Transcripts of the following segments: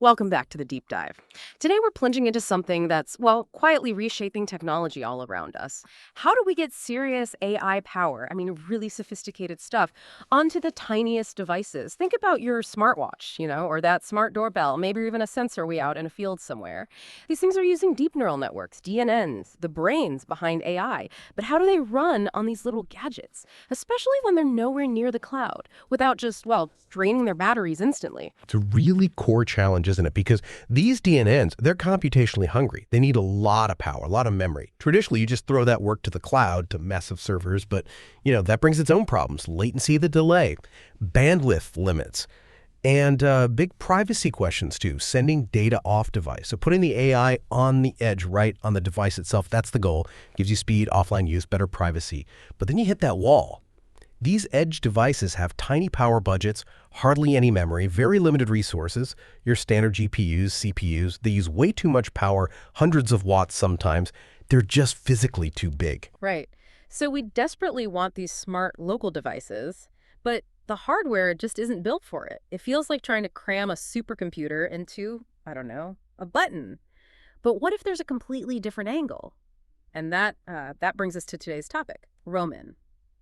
Welcome back to the deep dive. Today we're plunging into something that's, well, quietly reshaping technology all around us. How do we get serious AI power, really sophisticated stuff, onto the tiniest devices? Think about your smartwatch, or that smart doorbell, maybe even a sensor way out in a field somewhere. These things are using deep neural networks, DNNs, the brains behind AI. But how do they run on these little gadgets, especially when they're nowhere near the cloud, without just, well, draining their batteries instantly? It's a really core challenge, isn't it? Because these DNNs, they're computationally hungry. They need a lot of power, a lot of memory. Traditionally, you just throw that work to the cloud, to massive servers, but, that brings its own problems. Latency, the delay, bandwidth limits, and big privacy questions, too. Sending data off device. So putting the AI on the edge, right on the device itself, that's the goal. Gives you speed, offline use, better privacy. But then you hit that wall. These edge devices have tiny power budgets, hardly any memory, very limited resources. Your standard GPUs, CPUs, they use way too much power, hundreds of watts sometimes. They're just physically too big. Right. So we desperately want these smart local devices, but the hardware just isn't built for it. It feels like trying to cram a supercomputer into, I don't know, a button. But what if there's a completely different angle? And that brings us to today's topic, RAMAN.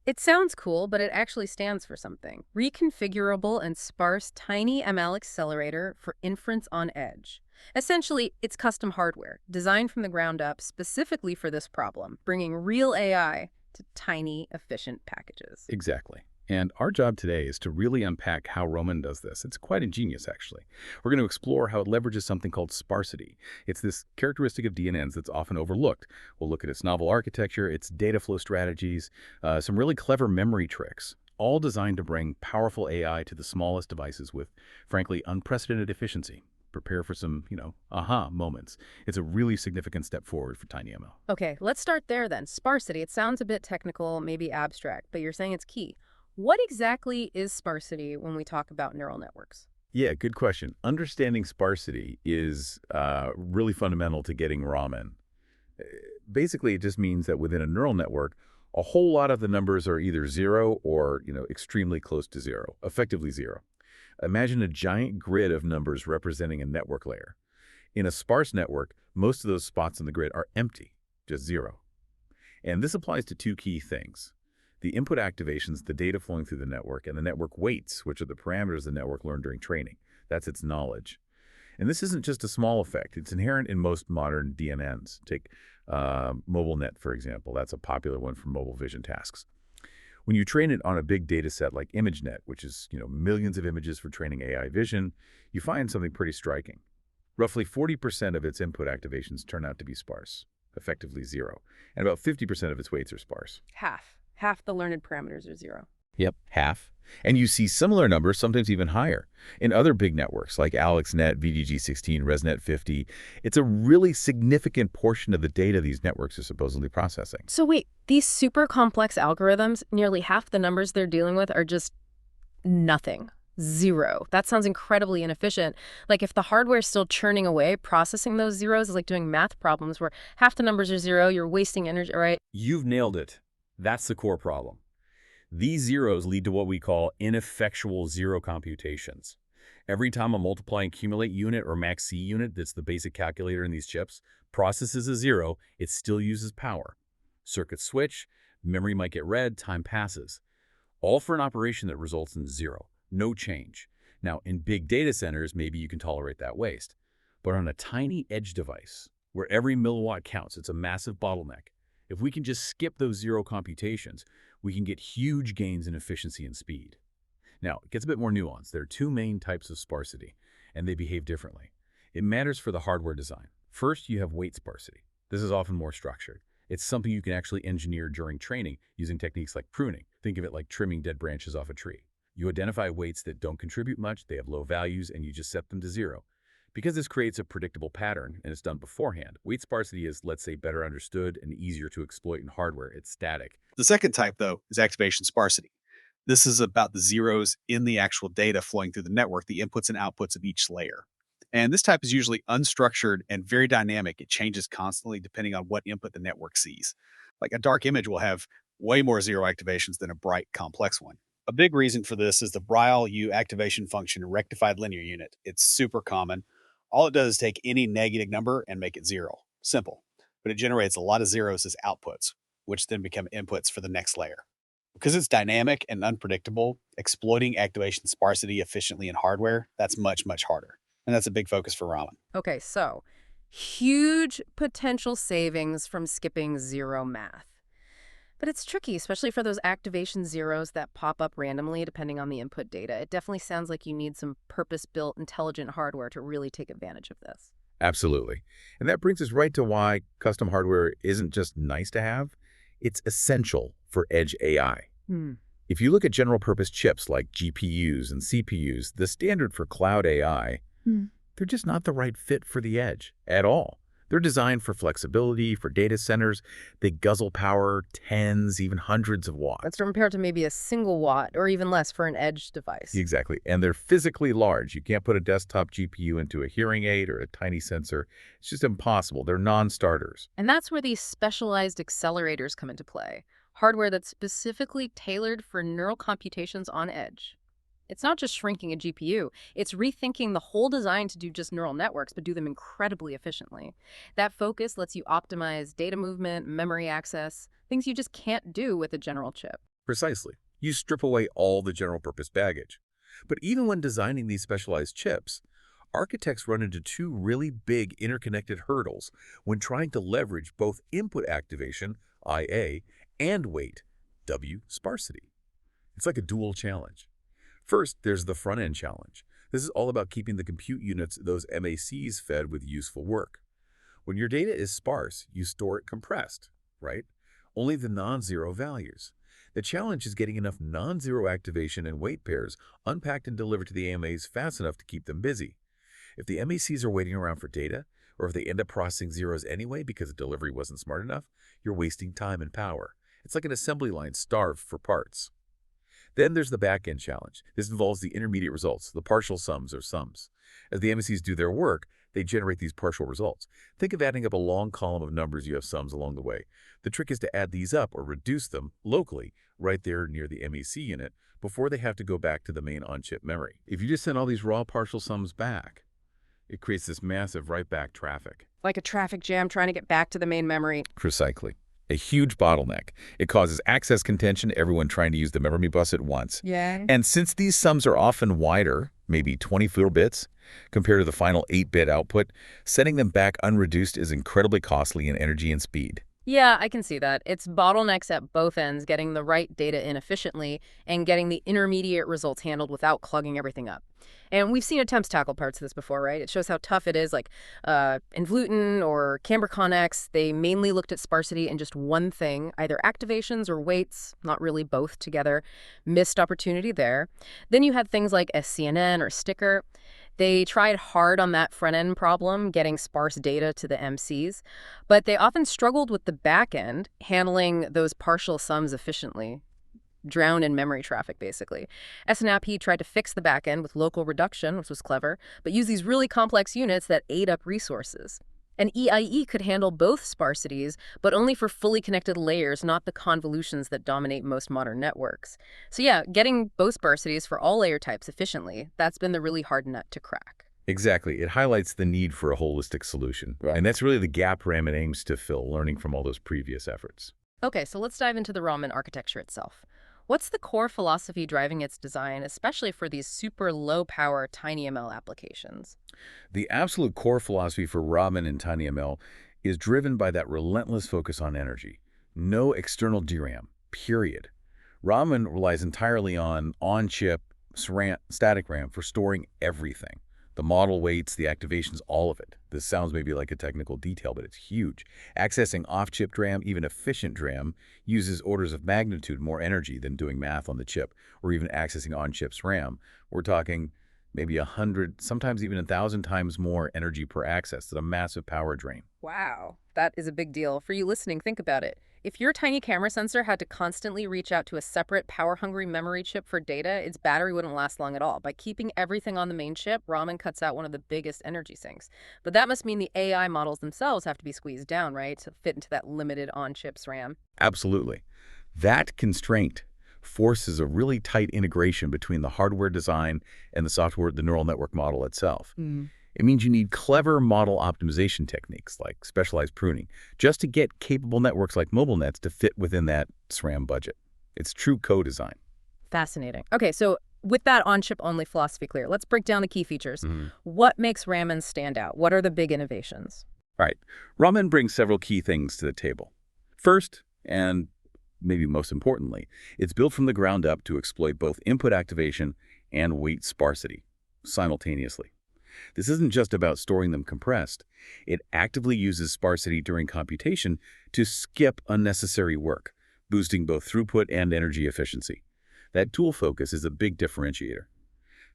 It sounds cool, but it actually stands for something. Reconfigurable and sparse tiny ML accelerator for inference on edge. Essentially, it's custom hardware, designed from the ground up specifically for this problem, bringing real AI to tiny, efficient packages. Exactly. And our job today is to really unpack how Roman does this. It's quite ingenious, actually. We're going to explore how it leverages something called sparsity. It's this characteristic of DNNs that's often overlooked. We'll look at its novel architecture, its data flow strategies, some really clever memory tricks, all designed to bring powerful AI to the smallest devices with, frankly, unprecedented efficiency. Prepare for some, aha moments. It's a really significant step forward for TinyML. Okay, let's start there then. Sparsity. It sounds a bit technical, maybe abstract, but you're saying it's key. What exactly is sparsity when we talk about neural networks? Yeah, good question. Understanding sparsity is really fundamental to getting Raman. Basically, it just means that within a neural network, a whole lot of the numbers are either zero or, extremely close to zero, effectively zero. Imagine a giant grid of numbers representing a network layer. In a sparse network, most of those spots on the grid are empty, just zero. And this applies to two key things: the input activations, the data flowing through the network, and the network weights, which are the parameters the network learned during training. That's its knowledge. And this isn't just a small effect. It's inherent in most modern DNNs. Take MobileNet, for example. That's a popular one for mobile vision tasks. When you train it on a big data set like ImageNet, which is millions of images for training AI vision, you find something pretty striking. Roughly 40% of its input activations turn out to be sparse, effectively zero, and about 50% of its weights are sparse. Half the learned parameters are zero. Yep, half. And you see similar numbers, sometimes even higher, in other big networks like AlexNet, VDG16, ResNet 50. It's a really significant portion of the data these networks are supposedly processing. So wait, these super complex algorithms, nearly half the numbers they're dealing with are just nothing. Zero. That sounds incredibly inefficient. Like if the hardware is still churning away, processing those zeros is like doing math problems where half the numbers are zero, you're wasting energy, right? You've nailed it. That's the core problem. These zeros lead to what we call ineffectual zero computations. Every time a multiply and accumulate unit or max-C unit, that's the basic calculator in these chips, processes a zero, it still uses power. Circuits switch, memory might get read, time passes. All for an operation that results in zero, no change. Now, in big data centers, maybe you can tolerate that waste. But on a tiny edge device, where every milliwatt counts, it's a massive bottleneck. If we can just skip those zero computations, we can get huge gains in efficiency and speed. Now, it gets a bit more nuanced. There are two main types of sparsity, and they behave differently. It matters for the hardware design. First, you have weight sparsity. This is often more structured. It's something you can actually engineer during training using techniques like pruning. Think of it like trimming dead branches off a tree. You identify weights that don't contribute much, they have low values, and you just set them to zero. Because this creates a predictable pattern and it's done beforehand, weight sparsity is, let's say, better understood and easier to exploit in hardware. It's static. The second type, though, is activation sparsity. This is about the zeros in the actual data flowing through the network, the inputs and outputs of each layer. And this type is usually unstructured and very dynamic. It changes constantly depending on what input the network sees. Like a dark image will have way more zero activations than a bright, complex one. A big reason for this is the Braille U activation function rectified linear unit. It's super common. All it does is take any negative number and make it 0. Simple. But it generates a lot of zeros as outputs, which then become inputs for the next layer. Because it's dynamic and unpredictable, exploiting activation sparsity efficiently in hardware, that's much, much harder. And that's a big focus for Raman. Okay, so huge potential savings from skipping zero math. But it's tricky, especially for those activation zeros that pop up randomly depending on the input data. It definitely sounds like you need some purpose-built intelligent hardware to really take advantage of this. Absolutely. And that brings us right to why custom hardware isn't just nice to have, it's essential for edge AI. If you look at general-purpose chips like GPUs and CPUs, the standard for cloud AI, they're just not the right fit for the edge at all. They're designed for flexibility, for data centers. They guzzle power tens, even hundreds of watts. That's compared to maybe a single watt or even less for an edge device. Exactly. And they're physically large. You can't put a desktop GPU into a hearing aid or a tiny sensor. It's just impossible. They're non-starters. And that's where these specialized accelerators come into play. Hardware that's specifically tailored for neural computations on edge. It's not just shrinking a GPU, it's rethinking the whole design to do just neural networks, but do them incredibly efficiently. That focus lets you optimize data movement, memory access, things you just can't do with a general chip. Precisely. You strip away all the general-purpose baggage. But even when designing these specialized chips, architects run into two really big interconnected hurdles when trying to leverage both input activation, IA, and weight, W, sparsity. It's like a dual challenge. First, there's the front-end challenge. This is all about keeping the compute units those MACs fed with useful work. When your data is sparse, you store it compressed, right? Only the non-zero values. The challenge is getting enough non-zero activation and weight pairs unpacked and delivered to the AMAs fast enough to keep them busy. If the MACs are waiting around for data, or if they end up processing zeros anyway because the delivery wasn't smart enough, you're wasting time and power. It's like an assembly line starved for parts. Then there's the back-end challenge. This involves the intermediate results, the partial sums or sums. As the MACs do their work, they generate these partial results. Think of adding up a long column of numbers you have sums along the way. The trick is to add these up or reduce them locally, right there near the MAC unit, before they have to go back to the main on-chip memory. If you just send all these raw partial sums back, it creates this massive write-back traffic. Like a traffic jam trying to get back to the main memory. Precisely. A huge bottleneck. It causes access contention, everyone trying to use the memory bus at once. Yeah. And since these sums are often wider, maybe 24 bits, compared to the final 8-bit output, sending them back unreduced is incredibly costly in energy and speed. Yeah, I can see that. It's bottlenecks at both ends, getting the right data in efficiently and getting the intermediate results handled without clogging everything up. And we've seen attempts tackle parts of this before, right? It shows how tough it is, like Involution or Camber Connex. They mainly looked at sparsity in just one thing, either activations or weights, not really both together. Missed opportunity there. Then you had things like SCNN or Sticker. They tried hard on that front-end problem, getting sparse data to the MCs, but they often struggled with the back end, handling those partial sums efficiently. Drown in memory traffic, basically. SNAP tried to fix the back end with local reduction, which was clever, but used these really complex units that ate up resources. And EIE could handle both sparsities, but only for fully connected layers, not the convolutions that dominate most modern networks. So yeah, getting both sparsities for all layer types efficiently, that's been the really hard nut to crack. Exactly. It highlights the need for a holistic solution. Right. And that's really the gap Raman aims to fill, learning from all those previous efforts. Okay, so let's dive into the Raman architecture itself. What's the core philosophy driving its design, especially for these super low-power TinyML applications? The absolute core philosophy for Raman and TinyML is driven by that relentless focus on energy. No external DRAM, period. Raman relies entirely on on-chip static RAM for storing everything. The model weights, the activations, all of it. This sounds maybe like a technical detail, but it's huge. Accessing off-chip DRAM, even efficient DRAM, uses orders of magnitude more energy than doing math on the chip, or even accessing on-chip's RAM. We're talking maybe 100, sometimes even 1,000 times more energy per access. That's a massive power drain. Wow, that is a big deal. For you listening, think about it. If your tiny camera sensor had to constantly reach out to a separate power-hungry memory chip for data, its battery wouldn't last long at all. By keeping everything on the main chip, Raman cuts out one of the biggest energy sinks. But that must mean the AI models themselves have to be squeezed down, right, to fit into that limited on-chips RAM. Absolutely. That constraint forces a really tight integration between the hardware design and the software, the neural network model itself. It means you need clever model optimization techniques like specialized pruning just to get capable networks like mobile nets to fit within that SRAM budget. It's true co-design. Fascinating. Okay, so with that on-chip-only philosophy clear, let's break down the key features. Mhm. What makes RAMAN stand out? What are the big innovations? All right. RAMAN brings several key things to the table. First, and maybe most importantly, it's built from the ground up to exploit both input activation and weight sparsity simultaneously. This isn't just about storing them compressed. It actively uses sparsity during computation to skip unnecessary work, boosting both throughput and energy efficiency. That tool focus is a big differentiator.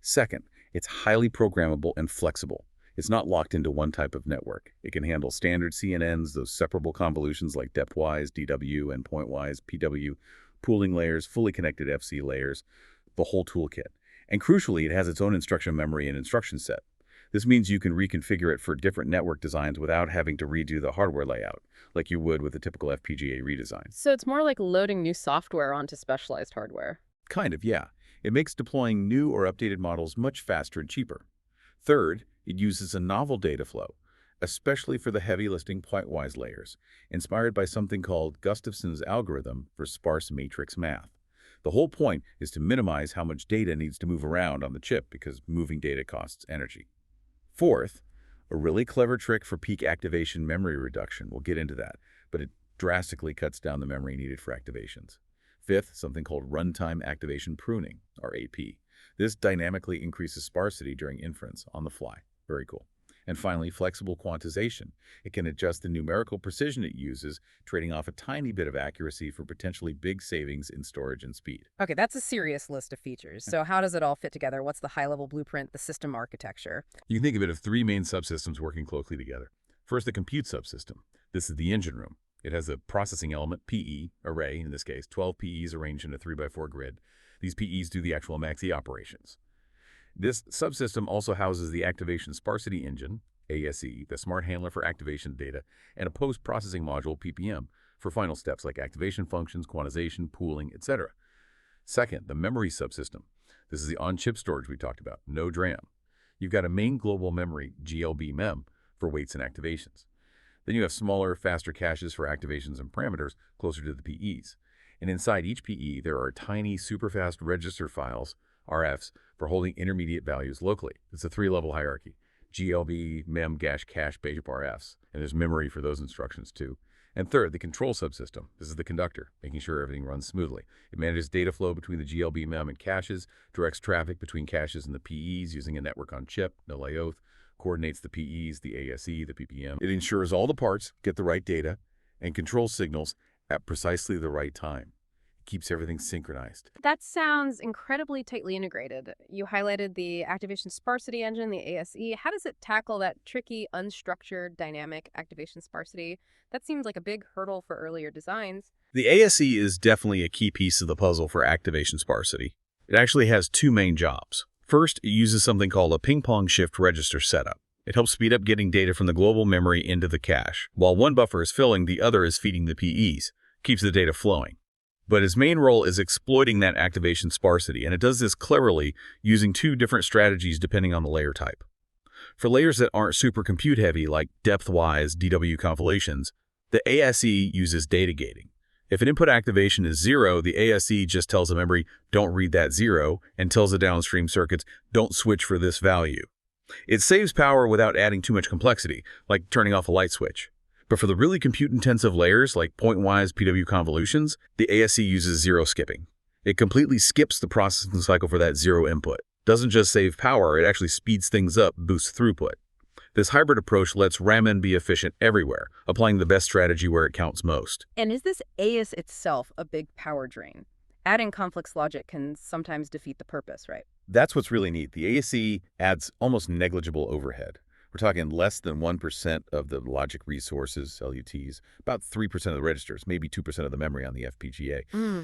Second, it's highly programmable and flexible. It's not locked into one type of network. It can handle standard CNNs, those separable convolutions like depthwise, DW, and pointwise, PW, pooling layers, fully connected FC layers, the whole toolkit. And crucially, it has its own instruction memory and instruction set. This means you can reconfigure it for different network designs without having to redo the hardware layout, like you would with a typical FPGA redesign. So it's more like loading new software onto specialized hardware. Kind of, yeah. It makes deploying new or updated models much faster and cheaper. Third, it uses a novel data flow, especially for the heavy-lifting pointwise layers, inspired by something called Gustafson's algorithm for sparse matrix math. The whole point is to minimize how much data needs to move around on the chip because moving data costs energy. Fourth, a really clever trick for peak activation memory reduction. We'll get into that, but it drastically cuts down the memory needed for activations. Fifth, something called runtime activation pruning, or AP. This dynamically increases sparsity during inference on the fly. Very cool. And finally, flexible quantization. It can adjust the numerical precision it uses, trading off a tiny bit of accuracy for potentially big savings in storage and speed. Okay, that's a serious list of features. So how does it all fit together? What's the high-level blueprint, the system architecture? You can think of it of three main subsystems working closely together. First, the compute subsystem. This is the engine room. It has a processing element, PE, array in this case, 12 PEs arranged in a 3x4 grid. These PEs do the actual MAXE operations. This subsystem also houses the activation sparsity engine, ASE, the smart handler for activation data, and a post-processing module, PPM, for final steps like activation functions, quantization, pooling, etc. Second, the memory subsystem. This is the on-chip storage we talked about, no DRAM. You've got a main global memory, GLB mem, for weights and activations. Then you have smaller, faster caches for activations and parameters closer to the PEs. And inside each PE, there are tiny, super-fast register files, RFs, for holding intermediate values locally. It's a three-level hierarchy. GLB, mem, cache, basic RFs. And there's memory for those instructions too. And third, the control subsystem. This is the conductor, making sure everything runs smoothly. It manages data flow between the GLB mem and caches, directs traffic between caches and the PEs using a network on chip, no layout, coordinates the PEs, the ASE, the PPM. It ensures all the parts get the right data and controls signals at precisely the right time. It keeps everything synchronized. That sounds incredibly tightly integrated. You highlighted the activation sparsity engine, the ASE. How does it tackle that tricky, unstructured, dynamic activation sparsity? That seems like a big hurdle for earlier designs. The ASE is definitely a key piece of the puzzle for activation sparsity. It actually has two main jobs. First, it uses something called a ping-pong shift register setup. It helps speed up getting data from the global memory into the cache. While one buffer is filling, the other is feeding the PEs. Keeps the data flowing. But its main role is exploiting that activation sparsity, and it does this cleverly using two different strategies depending on the layer type. For layers that aren't super compute heavy, like depth-wise DW convolutions, the ASE uses data gating. If an input activation is 0, the ASE just tells the memory, don't read that 0, and tells the downstream circuits, don't switch for this value. It saves power without adding too much complexity, like turning off a light switch. But for the really compute-intensive layers, like pointwise PW convolutions, the ASE uses 0 skipping. It completely skips the processing cycle for that 0 input. Doesn't just save power, it actually speeds things up, boosts throughput. This hybrid approach lets RAMAN be efficient everywhere, applying the best strategy where it counts most. And is this ASE itself a big power drain? Adding complex logic can sometimes defeat the purpose, right? That's what's really neat. The ASE adds almost negligible overhead. We're talking less than 1% of the logic resources, LUTs, about 3% of the registers, maybe 2% of the memory on the FPGA.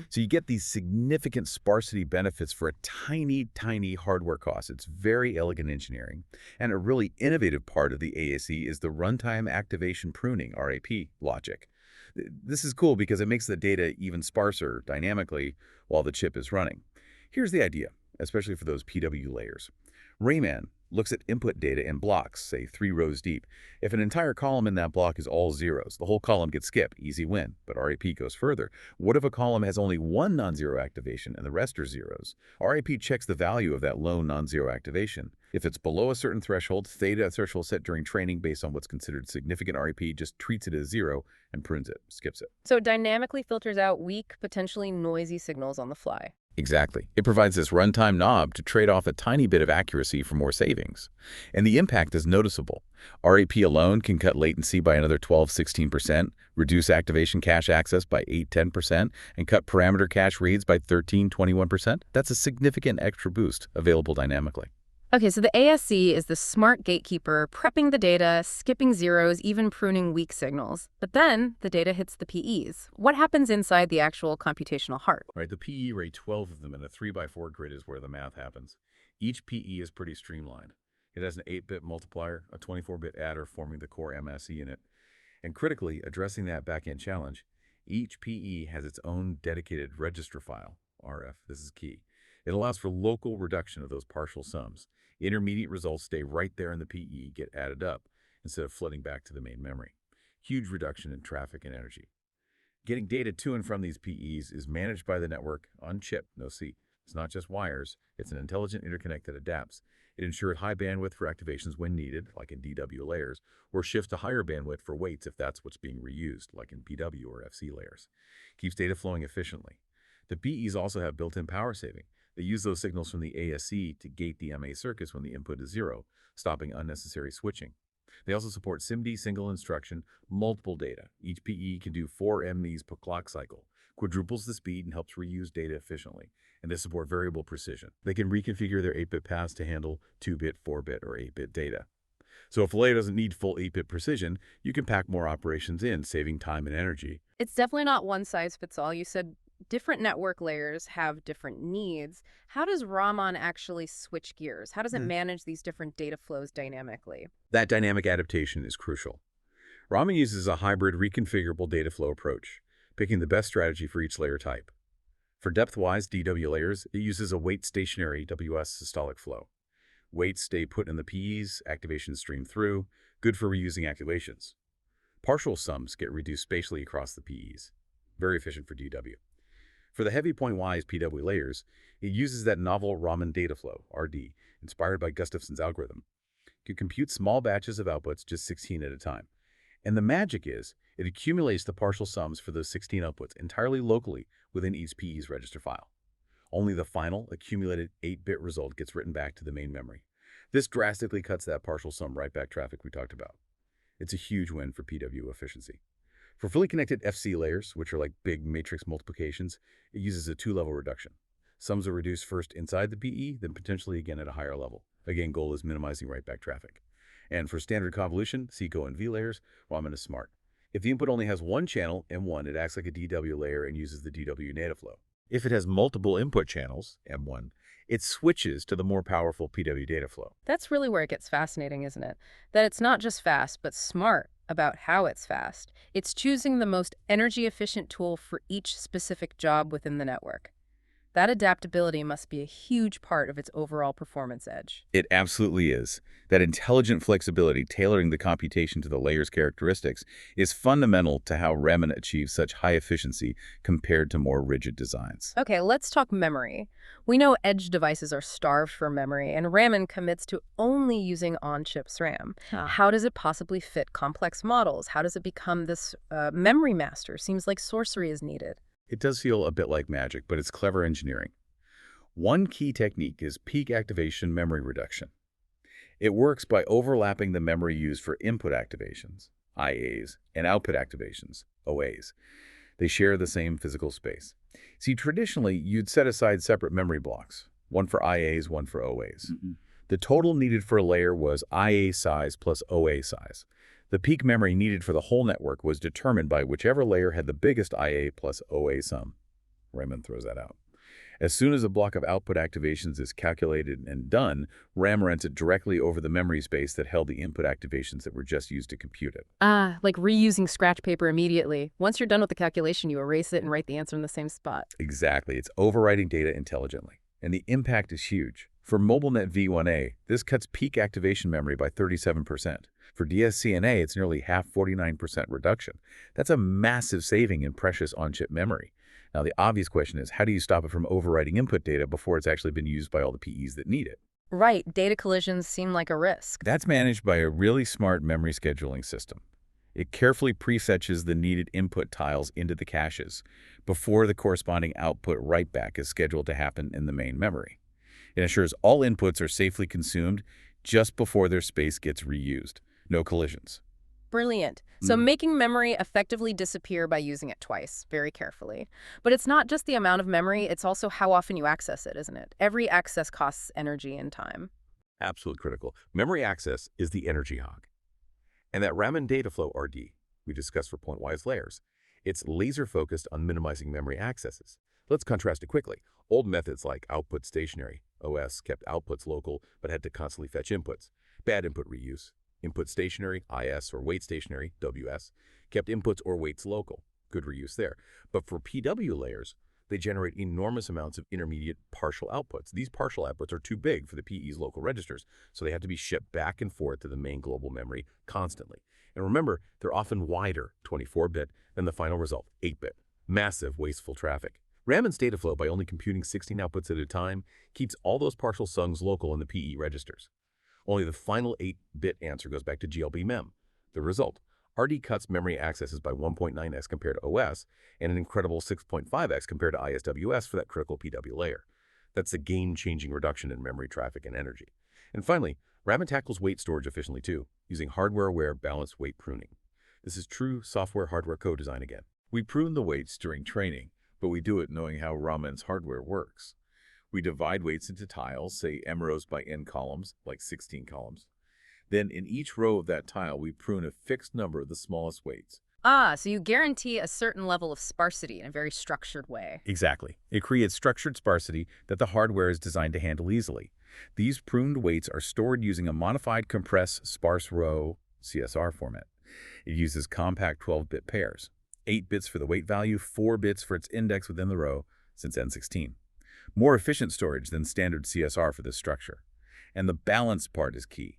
So you get these significant sparsity benefits for a tiny, tiny hardware cost. It's very elegant engineering. And a really innovative part of the ASE is the runtime activation pruning, RAP, logic. This is cool because it makes the data even sparser dynamically while the chip is running. Here's the idea, especially for those PW layers. RAMAN looks at input data in blocks, say 3 rows deep. If an entire column in that block is all zeros, the whole column gets skipped, easy win. But RAP goes further. What if a column has only one non-zero activation and the rest are zeros? RAP checks the value of that lone non-zero activation. If it's below a certain threshold, theta threshold set during training based on what's considered significant, RAP just treats it as zero and prunes it, skips it. So it dynamically filters out weak, potentially noisy signals on the fly. Exactly. It provides this runtime knob to trade off a tiny bit of accuracy for more savings. And the impact is noticeable. RAP alone can cut latency by another 12–16%, reduce activation cache access by 8–10%, and cut parameter cache reads by 13–21%. That's a significant extra boost available dynamically. Okay, so the ASC is the smart gatekeeper, prepping the data, skipping zeros, even pruning weak signals. But then the data hits the PEs. What happens inside the actual computational heart? Right, the PE rate 12 of them in a 3x4 grid is where the math happens. Each PE is pretty streamlined. It has an 8-bit multiplier, a 24-bit adder forming the core MSE unit. And critically, addressing that backend challenge, each PE has its own dedicated register file, RF. This is key. It allows for local reduction of those partial sums. Intermediate results stay right there in the PE, get added up, instead of flooding back to the main memory. Huge reduction in traffic and energy. Getting data to and from these PEs is managed by the network on chip, no C. It's not just wires, it's an intelligent interconnect that adapts. It ensures high bandwidth for activations when needed, like in DW layers, or shifts to higher bandwidth for weights if that's what's being reused, like in PW or FC layers. Keeps data flowing efficiently. The PEs also have built-in power saving. They use those signals from the ASC to gate the MA circuits when the input is zero, stopping unnecessary switching. They also support SIMD single instruction, multiple data. Each PE can do 4 MNEs per clock cycle, quadruples the speed and helps reuse data efficiently. And they support variable precision. They can reconfigure their 8-bit paths to handle 2-bit, 4-bit, or 8-bit data. So if a layer doesn't need full 8-bit precision, you can pack more operations in, saving time and energy. It's definitely not one size fits all. You said different network layers have different needs. How does RAMAN actually switch gears? How does it manage these different data flows dynamically? That dynamic adaptation is crucial. RAMAN uses a hybrid reconfigurable data flow approach, picking the best strategy for each layer type. For depth-wise DW layers, it uses a weight-stationary WS systolic flow. Weights stay put in the PEs, activations stream through, good for reusing activations. Partial sums get reduced spatially across the PEs. Very efficient for DW. For the heavy point-wise PW layers, it uses that novel RAMAN data flow, RD, inspired by Gustafson's algorithm. It can compute small batches of outputs, just 16 at a time. And the magic is, it accumulates the partial sums for those 16 outputs entirely locally within each PE's register file. Only the final, accumulated 8-bit result gets written back to the main memory. This drastically cuts that partial sum write-back traffic we talked about. It's a huge win for PW efficiency. For fully connected FC layers, which are like big matrix multiplications, it uses a 2-level reduction. Sums are reduced first inside the PE, then potentially again at a higher level. Again, goal is minimizing write-back traffic. And for standard convolution, CCO and V layers, RAMAN is smart. If the input only has one channel, M1, it acts like a DW layer and uses the DW data flow. If it has multiple input channels, M1, it switches to the more powerful PW data flow. That's really where it gets fascinating, isn't it? That it's not just fast, but smart about how it's fast. It's choosing the most energy-efficient tool for each specific job within the network. That adaptability must be a huge part of its overall performance edge. It absolutely is. That intelligent flexibility, tailoring the computation to the layer's characteristics, is fundamental to how RAMAN achieves such high efficiency compared to more rigid designs. Okay, let's talk memory. We know edge devices are starved for memory, and RAMAN commits to only using on-chip SRAM. How does it possibly fit complex models? How does it become this memory master? Seems like sorcery is needed. It does feel a bit like magic, but it's clever engineering. One key technique is peak activation memory reduction. It works by overlapping the memory used for input activations, IAs, and output activations, OAs. They share the same physical space. See, traditionally, you'd set aside separate memory blocks, one for IAs, one for OAs. The total needed for a layer was IA size plus OA size. The peak memory needed for the whole network was determined by whichever layer had the biggest IA plus OA sum. RAMAN throws that out. As soon as a block of output activations is calculated and done, RAM runs it directly over the memory space that held the input activations that were just used to compute it. Like reusing scratch paper immediately. Once you're done with the calculation, you erase it and write the answer in the same spot. Exactly. It's overwriting data intelligently. And the impact is huge. For MobileNet V1A, this cuts peak activation memory by 37%. For DSCNA, it's nearly half 49% reduction. That's a massive saving in precious on-chip memory. Now, the obvious question is, how do you stop it from overwriting input data before it's actually been used by all the PEs that need it? Right, data collisions seem like a risk. That's managed by a really smart memory scheduling system. It carefully prefetches the needed input tiles into the caches before the corresponding output write-back is scheduled to happen in the main memory. It ensures all inputs are safely consumed just before their space gets reused. No collisions. Brilliant. So making memory effectively disappear by using it twice, very carefully. But it's not just the amount of memory, it's also how often you access it, isn't it? Every access costs energy and time. Absolutely critical. Memory access is the energy hog. And that RAMAN data flow RD we discussed for pointwise layers, it's laser-focused on minimizing memory accesses. Let's contrast it quickly. Old methods like output stationary, OS, kept outputs local but had to constantly fetch inputs. Bad input reuse. Input stationary, IS, or wait stationary, WS, kept inputs or waits local. Good reuse there. But for PW layers, they generate enormous amounts of intermediate partial outputs. These partial outputs are too big for the PE's local registers, so they have to be shipped back and forth to the main global memory constantly. And remember, they're often wider, 24-bit, than the final result, 8-bit. Massive, wasteful traffic. RAMAN's data flow, by only computing 16 outputs at a time, keeps all those partial SUNGs local in the PE registers. Only the final 8-bit answer goes back to GLB mem. The result, RD cuts memory accesses by 1.9x compared to OS, and an incredible 6.5x compared to ISWS for that critical PW layer. That's a game-changing reduction in memory traffic and energy. And finally, RAMAN tackles weight storage efficiently too, using hardware-aware balanced weight pruning. This is true software-hardware co-design again. We prune the weights during training, but we do it knowing how RAMAN's hardware works. We divide weights into tiles, say m rows by n columns, like 16 columns. Then in each row of that tile, we prune a fixed number of the smallest weights. Ah, so you guarantee a certain level of sparsity in a very structured way. Exactly. It creates structured sparsity that the hardware is designed to handle easily. These pruned weights are stored using a modified compress sparse row CSR format. It uses compact 12-bit pairs, 8 bits for the weight value, 4 bits for its index within the row, since N16. More efficient storage than standard CSR for this structure. And the balance part is key.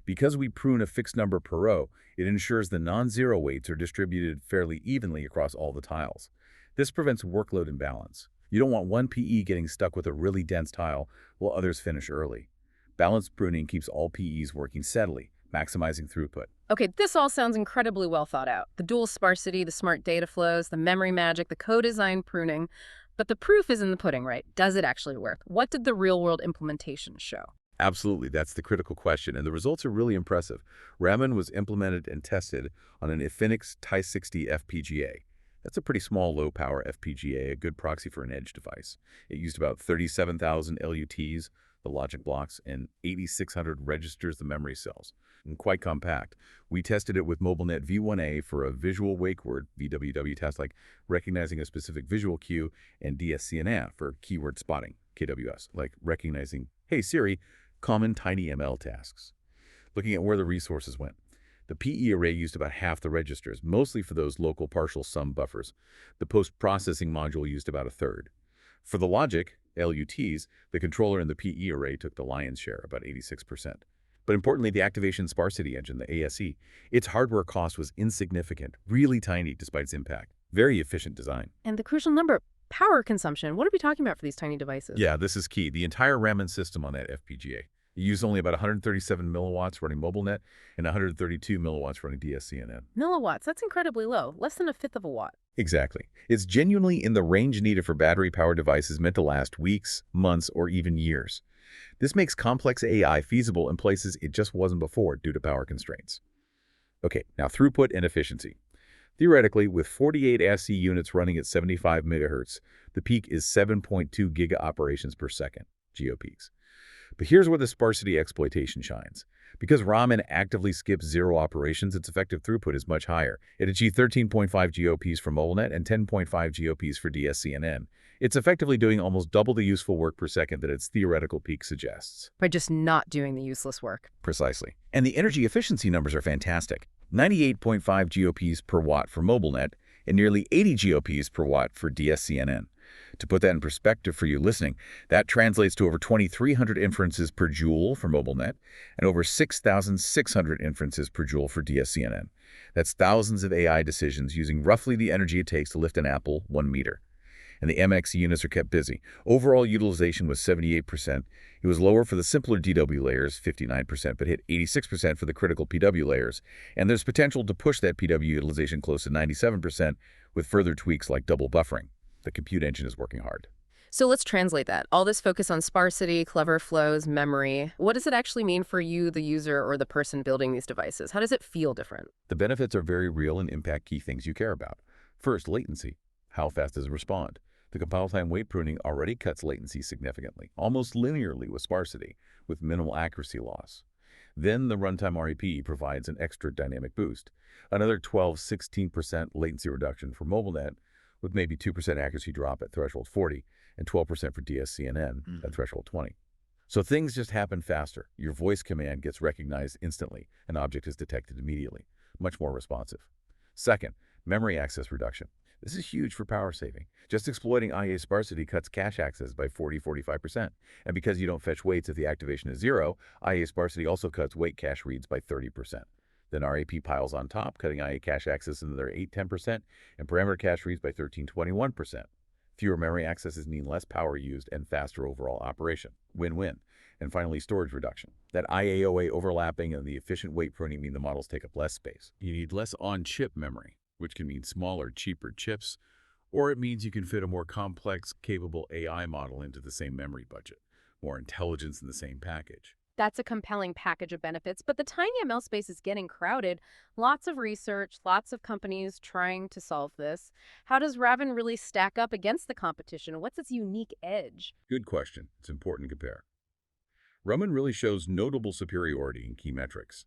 Because we prune a fixed number per row, it ensures the non-zero weights are distributed fairly evenly across all the tiles. This prevents workload imbalance. You don't want one PE getting stuck with a really dense tile while others finish early. Balanced pruning keeps all PEs working steadily, maximizing throughput. Okay, this all sounds incredibly well thought out. The dual sparsity, the smart data flows, the memory magic, the co-design pruning. But the proof is in the pudding, right? Does it actually work? What did the real-world implementation show? Absolutely, that's the critical question, and the results are really impressive. RAMAN was implemented and tested on an Efinix Ti-60 FPGA. That's a pretty small low-power FPGA, a good proxy for an edge device. It used about 37,000 LUTs, the logic blocks, and 8,600 registers, the memory cells, and quite compact. We tested it with MobileNet V1A for a visual wake word VWW test, like recognizing a specific visual cue, and DSCNA for keyword spotting, KWS, like recognizing, hey Siri, common TinyML tasks. Looking at where the resources went. The PE array used about half the registers, mostly for those local partial sum buffers. The post-processing module used about a third. For the logic, LUTs, the controller in the PE array took the lion's share, about 86%. But importantly, the activation sparsity engine, the ASE, its hardware cost was insignificant, really tiny despite its impact. Very efficient design. And the crucial number, power consumption. What are we talking about for these tiny devices? Yeah, this is key. The entire RAMAN system on that FPGA. It used only about 137 milliwatts running MobileNet and 132 milliwatts running DSCNN. Milliwatts, that's incredibly low, less than a fifth of a watt. Exactly. It's genuinely in the range needed for battery-powered devices meant to last weeks, months, or even years. This makes complex AI feasible in places it just wasn't before due to power constraints. Okay, now throughput and efficiency. Theoretically, with 48 ASCII units running at 75 MHz, the peak is 7.2 giga operations per second, GOPs. But here's where the sparsity exploitation shines. Because RAMAN actively skips zero operations, its effective throughput is much higher. It achieved 13.5 GOPs for MobileNet and 10.5 GOPs for DSCNN. It's effectively doing almost double the useful work per second that its theoretical peak suggests. By just not doing the useless work. Precisely. And the energy efficiency numbers are fantastic. 98.5 GOPs per watt for MobileNet and nearly 80 GOPs per watt for DSCNN. To put that in perspective for you listening, that translates to over 2,300 inferences per joule for MobileNet and over 6,600 inferences per joule for DSCNN. That's thousands of AI decisions using roughly the energy it takes to lift an apple 1 meter. And the MX units are kept busy. Overall utilization was 78%. It was lower for the simpler DW layers, 59%, but hit 86% for the critical PW layers. And there's potential to push that PW utilization close to 97% with further tweaks like double buffering. The compute engine is working hard. So let's translate that. All this focus on sparsity, clever flows, memory. What does it actually mean for you, the user, or the person building these devices? How does it feel different? The benefits are very real and impact key things you care about. First, latency. How fast does it respond? The compile time weight pruning already cuts latency significantly, almost linearly with sparsity, with minimal accuracy loss. Then the runtime RAP provides an extra dynamic boost, another 12–16% latency reduction for MobileNet, with maybe 2% accuracy drop at threshold 40 and 12% for DSCNN at threshold 20. So things just happen faster. Your voice command gets recognized instantly. An object is detected immediately. Much more responsive. Second, memory access reduction. This is huge for power saving. Just exploiting IA sparsity cuts cache access by 40–45%. And because you don't fetch weights if the activation is 0, IA sparsity also cuts weight cache reads by 30%. Then RAP piles on top, cutting IA cache access another 8–10%, and parameter cache reads by 13–21%. Fewer memory accesses mean less power used and faster overall operation. Win-win. And finally, storage reduction. That IAOA overlapping and the efficient weight pruning mean the models take up less space. You need less on-chip memory, which can mean smaller, cheaper chips, or it means you can fit a more complex, capable AI model into the same memory budget, more intelligence in the same package. That's a compelling package of benefits, but the tiny ML space is getting crowded. Lots of research, lots of companies trying to solve this. How does RAMAN really stack up against the competition? What's its unique edge? Good question. It's important to compare. RAMAN really shows notable superiority in key metrics.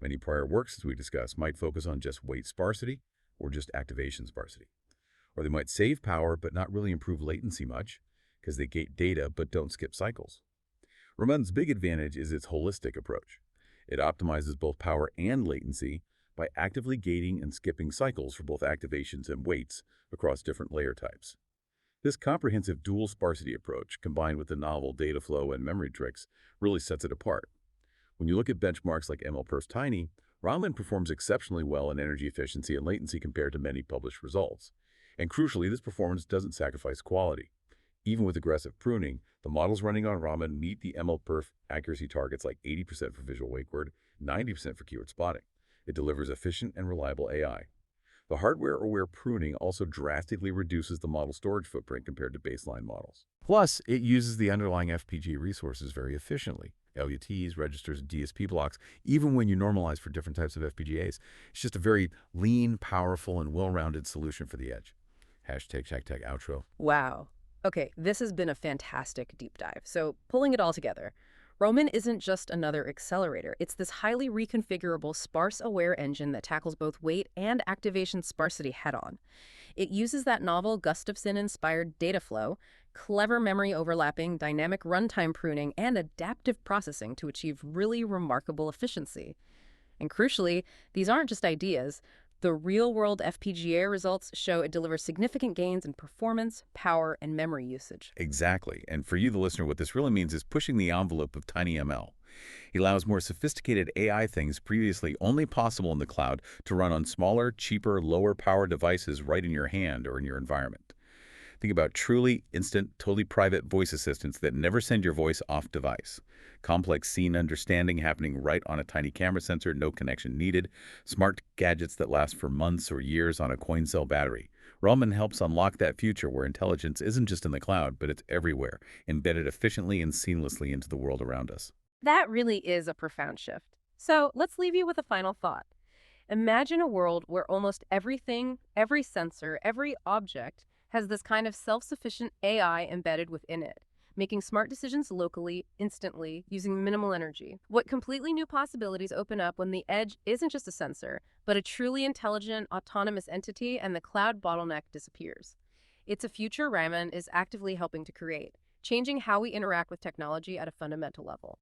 Many prior works, as we discussed, might focus on just weight sparsity or just activation sparsity. Or they might save power but not really improve latency much because they gate data but don't skip cycles. RAMAN's big advantage is its holistic approach. It optimizes both power and latency by actively gating and skipping cycles for both activations and weights across different layer types. This comprehensive dual sparsity approach, combined with the novel data flow and memory tricks, really sets it apart. When you look at benchmarks like MLPerf Tiny, RAMAN performs exceptionally well in energy efficiency and latency compared to many published results. And crucially, this performance doesn't sacrifice quality. Even with aggressive pruning, the models running on RAMAN meet the MLPerf accuracy targets like 80% for visual wake word, 90% for keyword spotting. It delivers efficient and reliable AI. The hardware-aware pruning also drastically reduces the model storage footprint compared to baseline models. Plus, it uses the underlying FPGA resources very efficiently. LUTs, registers, and DSP blocks, even when you normalize for different types of FPGAs. It's just a very lean, powerful, and well-rounded solution for the edge. Hashtag outro. Wow. Okay, this has been a fantastic deep dive. So pulling it all together, RAMAN isn't just another accelerator. It's this highly reconfigurable, sparse-aware engine that tackles both weight and activation sparsity head-on. It uses that novel Gustafson-inspired data flow, clever memory overlapping, dynamic runtime pruning, and adaptive processing to achieve really remarkable efficiency. And crucially, these aren't just ideas. The real-world FPGA results show it delivers significant gains in performance, power, and memory usage. Exactly. And for you, the listener, what this really means is pushing the envelope of TinyML. It allows more sophisticated AI things previously only possible in the cloud to run on smaller, cheaper, lower-power devices right in your hand or in your environment. Think about truly instant, totally private voice assistants that never send your voice off device. Complex scene understanding happening right on a tiny camera sensor, no connection needed. Smart gadgets that last for months or years on a coin cell battery. RAMAN helps unlock that future where intelligence isn't just in the cloud, but it's everywhere, embedded efficiently and seamlessly into the world around us. That really is a profound shift. So let's leave you with a final thought. Imagine a world where almost everything, every sensor, every object has this kind of self-sufficient AI embedded within it, making smart decisions locally, instantly, using minimal energy. What completely new possibilities open up when the edge isn't just a sensor, but a truly intelligent, autonomous entity, and the cloud bottleneck disappears. It's a future RAMAN is actively helping to create, changing how we interact with technology at a fundamental level.